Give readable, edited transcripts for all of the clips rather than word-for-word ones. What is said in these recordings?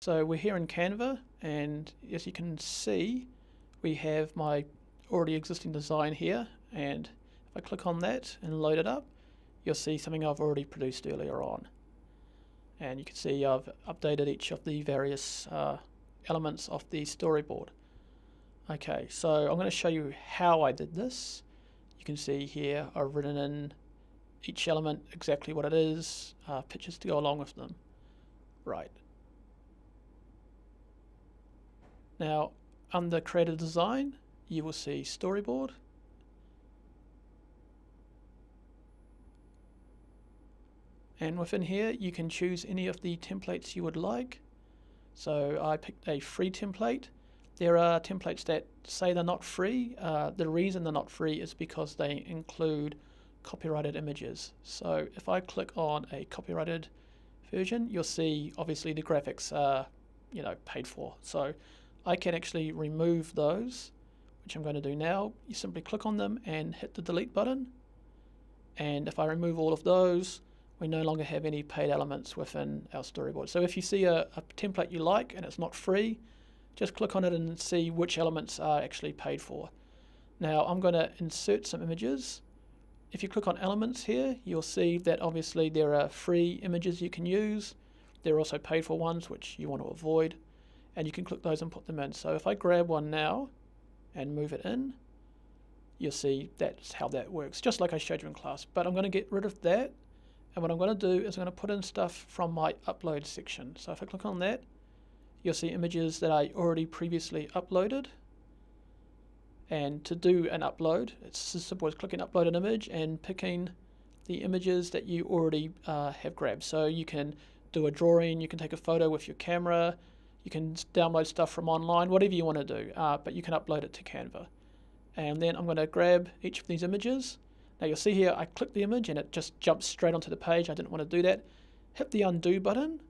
So we're here in Canva, and as you can see, we have my already existing design here, and if I click on that and load it up, you'll see something I've already produced earlier on. And you can see I've updated each of the various elements of the storyboard. Okay, so I'm going to show you how I did this. You can see here I've written in each element exactly what it is, pictures to go along with them. Right. Now, under Creative Design, you will see Storyboard. And within here, you can choose any of the templates you would like. So I picked a free template. There are templates that say they're not free. The reason they're not free is because they include copyrighted images. So if I click on a copyrighted version, you'll see obviously the graphics are, paid for. So I can actually remove those, which I'm going to do now. You simply click on them and hit the delete button. And if I remove all of those, we no longer have any paid elements within our storyboard. So if you see a template you like and it's not free, just click on it and see which elements are actually paid for. Now I'm going to insert some images. If you click on elements here, you'll see that obviously there are free images you can use. There are also paid for ones which you want to avoid, and you can click those and put them in. So if I grab one now and move it in, you'll see that's how that works, just like I showed you in class. But I'm going to get rid of that, and what I'm going to do is I'm going to put in stuff from my upload section. So if I click on that, you'll see images that I already previously uploaded. And to do an upload, it's as simple as clicking upload an image and picking the images that you already have grabbed. So you can do a drawing, you can take a photo with your camera, you can download stuff from online, whatever you want to do, but you can upload it to Canva. And then I'm going to grab each of these images. Now you'll see here I click the image and it just jumps straight onto the page. I didn't want to do that. Hit the undo button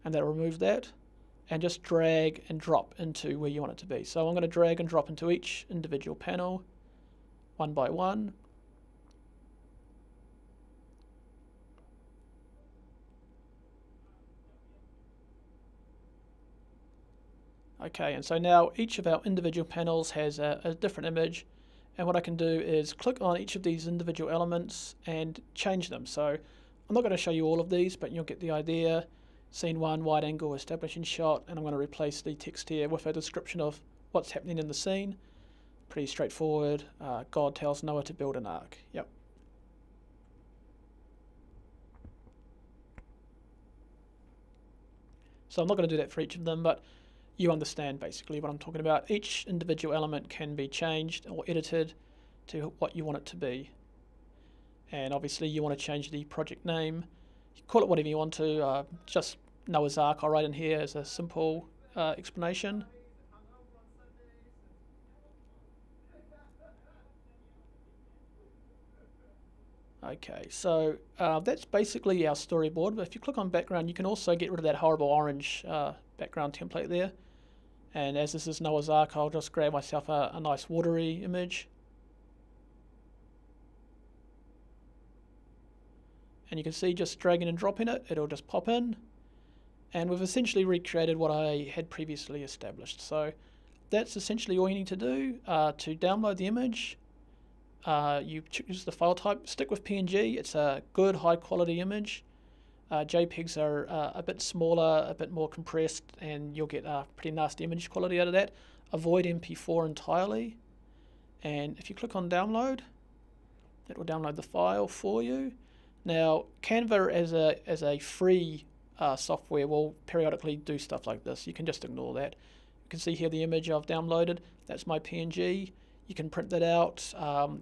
and that'll remove that, and just drag and drop into where you want it to be. So I'm going to drag and drop into each individual panel one by one. Okay, and so now each of our individual panels has a different image, and what I can do is click on each of these individual elements and change them. So I'm not going to show you all of these, but you'll get the idea. Scene 1, wide angle, establishing shot, and I'm going to replace the text here with a description of what's happening in the scene. Pretty straightforward. God tells Noah to build an ark. Yep. So I'm not going to do that for each of them, but you understand basically what I'm talking about. Each individual element can be changed or edited to what you want it to be. And obviously you want to change the project name. You call it whatever you want to, just Noah's Ark I'll write in here as a simple explanation. Okay, so that's basically our storyboard. But if you click on background, you can also get rid of that horrible orange background template there. And as this is Noah's Ark, I'll just grab myself a nice watery image. And you can see just dragging and dropping it, it'll just pop in. And we've essentially recreated what I had previously established. So that's essentially all you need to do to download the image. You choose the file type, stick with PNG. It's a good high quality image. JPEGs are a bit smaller, a bit more compressed, and you'll get a pretty nasty image quality out of that. Avoid MP4 entirely. And if you click on download, it will download the file for you. Now, Canva as a free software will periodically do stuff like this. You can just ignore that. You can see here the image I've downloaded. That's my PNG. You can print that out.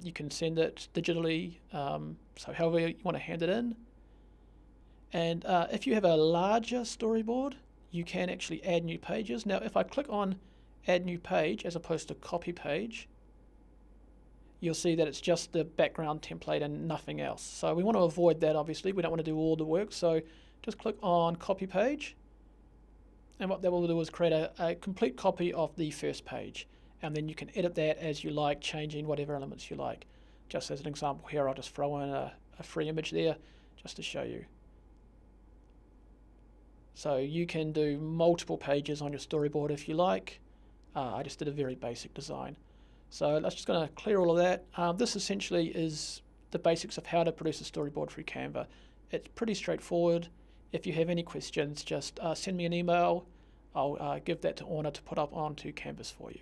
You can send it digitally, so however you want to hand it in. And if you have a larger storyboard, you can actually add new pages. Now, if I click on add new page as opposed to copy page, you'll see that it's just the background template and nothing else. So we want to avoid that, obviously. We don't want to do all the work. So just click on copy page. And what that will do is create a complete copy of the first page. And then you can edit that as you like, changing whatever elements you like. Just as an example here, I'll just throw in a free image there just to show you. So you can do multiple pages on your storyboard if you like. I just did a very basic design. So let's just going to clear all of that. This essentially is the basics of how to produce a storyboard through Canva. It's pretty straightforward. If you have any questions, just send me an email. I'll give that to Orna to put up onto Canvas for you.